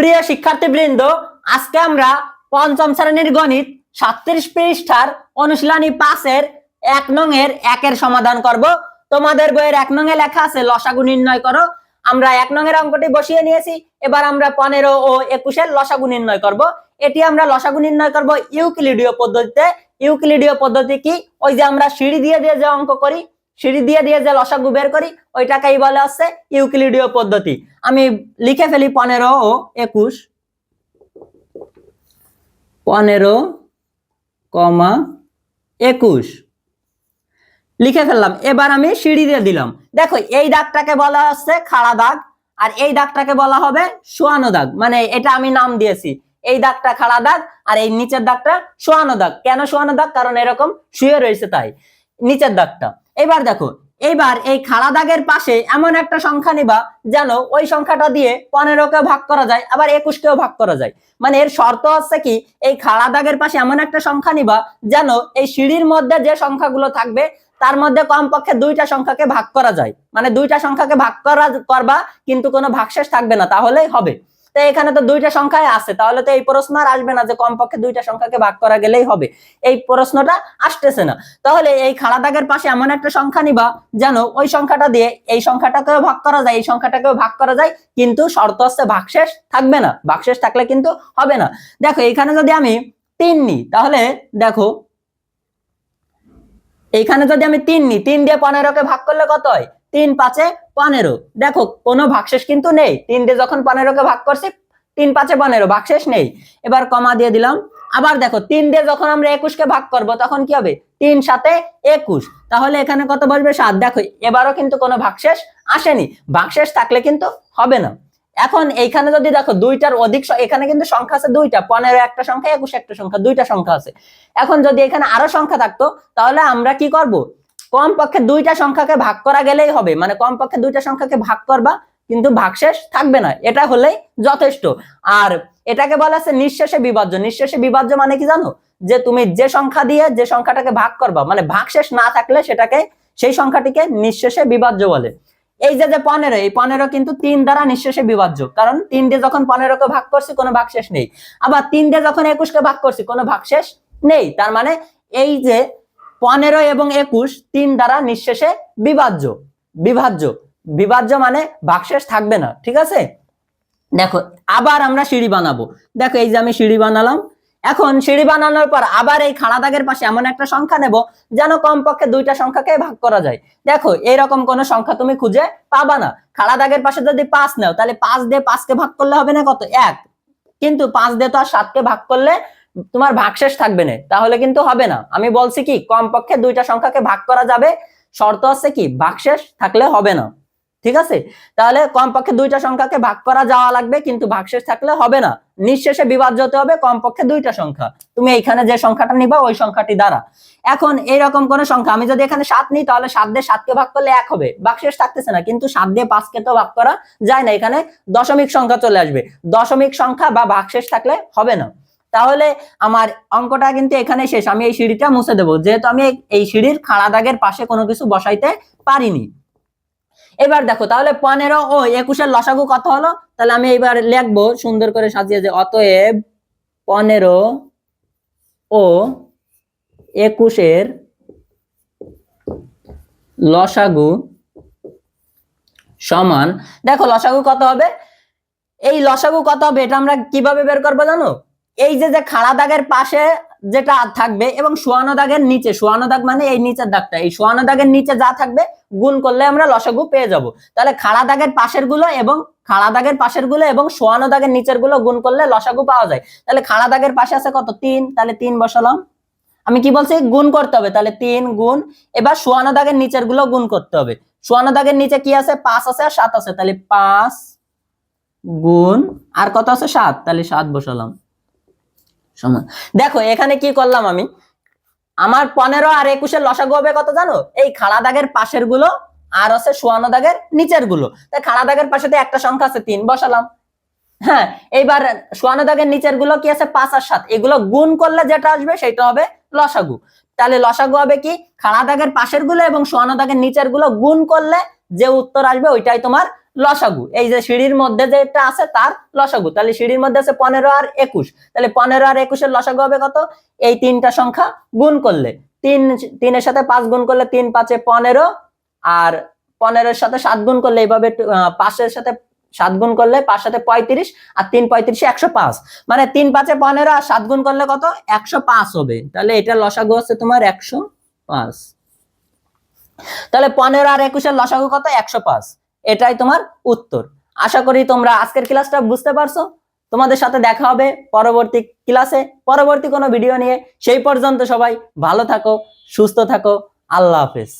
প্রিয় শিক্ষার্থীবৃন্দ, আজকে আমরা পঞ্চম শ্রেণীর গণিত 37 পৃষ্ঠার অনুশীলনী 5-এর 1 নং এর 1 এর সমাধান করব। তোমাদের বইয়ের 1 নং এ লেখা আছে লসাগু নির্ণয় করো। আমরা 1 নং এর অঙ্কটি বসিয়ে নিয়েছি। এবার আমরা 15 ও 21 এর লসাগু নির্ণয় করব। এটি আমরা লসাগু নির্ণয় করব ইউক্লিডীয় পদ্ধতিতে। ইউক্লিডীয় পদ্ধতি কি? ওই যে আমরা সিঁড়ি দিয়ে যে অঙ্ক করি, সিঁড়ি দিয়ে যে লসাগু বের করি, ওইটাকেই বলা হচ্ছে ইউক্লিডীয় পদ্ধতি। আমি লিখে ফেলি 15 ও 21, 15, 21 লিখে ফেললাম। এবার আমি সিঁড়ি দিয়ে দিলাম। দেখো, এই দাগটাকে বলা হচ্ছে খাড়া দাগ, আর এই দাগটাকে বলা হবে শোয়ানো দাগ। মানে এটা আমি নাম দিয়েছি, এই দাগটা খাড়া দাগ আর এই নিচের দাগটা শোয়ানো দাগ। কেন শোয়ানো দাগ? কারণ এরকম শুয়ে রয়েছে তাই নিচের দাগটা। এবার দেখো, এইবার এই খাড়া দাগের পাশে এমন একটা সংখ্যা নিবা যেন ওই সংখ্যাটা দিয়ে 15-কে ভাগ করা যায়, আবার 21-কেও ভাগ করা যায়। মানে এর শর্ত হচ্ছে কি, এই খাড়া দাগের পাশে এমন একটা সংখ্যা নিবা যেন এই সিঁড়ির মধ্যে যে সংখ্যাগুলো থাকবে তার মধ্যে কমপক্ষে 2টা সংখ্যাকে ভাগ করা যায়। মানে 2টা সংখ্যাকে ভাগ করবা কিন্তু কোনো ভাগশেষ থাকবে না, তাহলেই হবে। তো এখানে তো 2টা সংখ্যাই আছে, তাহলে তো এই প্রশ্ন আর আসবে না যে কমপক্ষে 2টা সংখ্যাকে ভাগ করা গেলেই হবে। এই প্রশ্নটা আসতেছে না। তাহলে এই খাড়া দাগের পাশে এমন একটা সংখ্যা নিবা যেন ওই সংখ্যাটা দিয়ে এই সংখ্যাটাকেও ভাগ করা যায়, এই সংখ্যাটাকেও ভাগ করা যায়, কিন্তু শর্ত হচ্ছে ভাগশেষ থাকবে না। ভাগশেষ থাকলে কিন্তু হবে না। দেখো, এখানে যদি আমি 3 নিই, তাহলে দেখো এইখানে যদি আমি 3 নিই, 3 দিয়ে 15-কে ভাগ করলে কত হয়? 3 5 15। দেখো, কোনো ভাগশেষ কিন্তু নেই। 3 দিয়ে যখন 15-কে ভাগ করছি, 3 5 15, ভাগশেষ নেই। এবার কমা দিয়ে দিলাম। আবার দেখো, 3 দিয়ে যখন আমরা 21-কে ভাগ করব তখন কি হবে? 3 7 21। তাহলে এখানে কত বসবে? 7। দেখো, এবারও কিন্তু কোনো ভাগশেষ আসেনি। ভাগশেষ থাকলে কিন্তু হবে না। এখন এইখানে যদি দেখো 2টার অধিক, এখানে কিন্তু সংখ্যা আছে 2টা, 15 একটা সংখ্যা, 21 একটা সংখ্যা, 2টা সংখ্যা আছে। এখন যদি এখানে আরো সংখ্যা থাকতো তাহলে আমরা কি করব? কমপক্ষে 2টা সংখ্যাকে ভাগ করা গেলেই হবে। মানে কমপক্ষে 2টা সংখ্যাকে ভাগ করবা কিন্তু ভাগশেষ থাকবে না, এটা হলেই যথেষ্ট। আর এটাকে বলা আছে নিঃশেষে বিভাজ্য। নিঃশেষে বিভাজ্য মানে কি জানো? যে তুমি যে সংখ্যা দিয়ে যে সংখ্যাটাকে ভাগ করবা, মানে ভাগশেষ না থাকলে সেটাকে, সেই সংখ্যাটিকে নিঃশেষে বিভাজ্য বলে। এই যে 15, এই 15 কিন্তু 3 দ্বারা নিঃশেষে বিভাজ্য, কারণ 3 দিয়ে যখন 15-কে ভাগ করছি কোনো ভাগশেষ নেই। আবার 3 দিয়ে যখন 21-কে ভাগ করছি কোনো ভাগশেষ নেই। তার মানে এই যে 15 এবং 21 3 দ্বারা নিঃশেষে বিভাজ্য। বিভাজ্য বিভাজ্য মানে ভাগশেষ থাকবে না, ঠিক আছে? দেখো, আবার আমরা সিঁড়ি বানাবো। দেখো, এই যে আমি সিঁড়ি বানালাম। এখন সিঁড়ি বানানোর পর আবার এই খাড়া দাগের পাশে এমন একটা সংখ্যা নেব যেন কমপক্ষে 2টা সংখ্যাকে ভাগ করা যায়। দেখো, এরকম কোন সংখ্যা তুমি খুঁজে পাবা না। খাড়া দাগের পাশে যদি 5 নাও, তাহলে 5 দিয়ে 5-কে ভাগ করলে হবে না কত? 1। কিন্তু 5 দিয়ে তো আর 7-কে ভাগ করলে তোমার ভাগশেষ থাকবে না, তাহলে কিন্তু হবে না। আমি বলছি কি, কমপক্ষে 2টা সংখ্যাকে ভাগ করা যাবে, শর্ত হচ্ছে কি ভাগশেষ থাকলে হবে না, ঠিক আছে? তাহলে কমপক্ষে 2টা সংখ্যাকে ভাগ করা যাওয়া লাগবে, কিন্তু ভাগশেষ থাকলে হবে না। নিঃশেষে বিভাজ্য হতে হবে কমপক্ষে 2টা সংখ্যা। তুমি এইখানে যে সংখ্যাটা নিবা ওই সংখ্যাটি দ্বারা। এখন এইরকম কোন সংখ্যা, আমি যদি এখানে 7 নিই, তাহলে 7 দিয়ে 7-কে ভাগ করলে 1 হবে, ভাগশেষ থাকতেছে না। কিন্তু 7 দিয়ে 5-কে তো ভাগ করা যায় না, এখানে দশমিক সংখ্যা চলে আসবে। দশমিক সংখ্যা বা ভাগশেষ থাকলে হবে না। তাহলে আমার অঙ্কটা কিন্তু এখানে শেষ। আমি এই সিঁড়িটা মুছে দেবো, যেহেতু আমি এই সিঁড়ির খাড়া দাগের পাশে কোনো কিছু বসাইতে পারিনি। এবার দেখো, তাহলে 15 ও 21-এর লসাগু কত হলো? তাহলে আমি এবার লিখবো সুন্দর করে সাজিয়ে, যে অতএব 15 ও 21-এর লসাগু সমান, দেখো লসাগু কত হবে? এই লসাগু কত হবে এটা আমরা কিভাবে বের করবো জানো? এই যে খাড়া দাগের পাশে যেটা থাকবে এবং শোয়ানো দাগের নিচে, শোয়ানো দাগ মানে এই নিচের দাগটা, এই শোয়ানো দাগের নিচে যা থাকবে গুণ করলে আমরা লসাগু পেয়ে যাব। তাহলে খাড়া দাগের পাশের গুলো এবং শোয়ানো দাগের নিচের গুলো গুণ করলে লসাগু পাওয়া যায়। তাহলে খাড়া দাগের পাশে আছে কত? 3, তাহলে 3 বসালাম। আমি কি বলছি? গুণ করতে হবে, তাহলে 3 গুণ। এবার শোয়ানো দাগের নিচের গুলো গুণ করতে হবে। শোয়ানো দাগের নিচে কি আছে? 5 আছে আর 7 আছে, তাহলে 5 গুণ আর কত আছে? 7, তাহলে 7 বসালাম সমান। দেখো, এখানে কি করলাম আমি? আমার 15 আর 21-এর লসাগু হবে কত জানো? এই খাড়া দাগের পাশের গুলো আর আছে শোয়ানো দাগের নিচের গুলো। তাই খাড়া দাগের পাশে তো একটা সংখ্যা আছে 3, বসালাম। হ্যাঁ, এইবার শোয়ানো দাগের নিচের গুলো কি আছে? 5 আর 7, এগুলো গুণ করলে যেটা আসবে সেটা হবে লসাগু। তাহলে লসাগু হবে কি? খাড়া দাগের পাশের গুলো এবং শোয়ানো দাগের নিচের গুলো গুণ করলে যে উত্তর আসবে ওইটাই তোমার লসাগু, এই যে সিঁড়ির মধ্যে যেটা আছে তার লসাগু। তাহলে সিঁড়ির মধ্যে আছে 15 আর 21, তাহলে 15 আর 21 লসাগু হবে কত? এই তিনটা সংখ্যা গুণ করলে, 3 এর সাথে 5 গুণ করলে 3 5 15, আর 15 এর সাথে 7 গুণ করলে এইভাবে 5 এর সাথে 7 গুণ করলে 5 সাথে 35, আর 3 35 105, মানে 3 5 15 আর 7 গুণ করলে কত? 105 হবে। তাহলে এটা লসাগু হচ্ছে তোমার 105। তাহলে 15 আর 21 লসাগু কত? 105। এটাই তোমার উত্তর। আশা করি তোমরা আজকের ক্লাসটা বুঝতে পারছো। তোমাদের সাথে দেখা হবে পরবর্তী ক্লাসে, পরবর্তী কোনো ভিডিও নিয়ে। সেই পর্যন্ত সবাই ভালো থাকো, সুস্থ থাকো। আল্লাহ হাফেজ।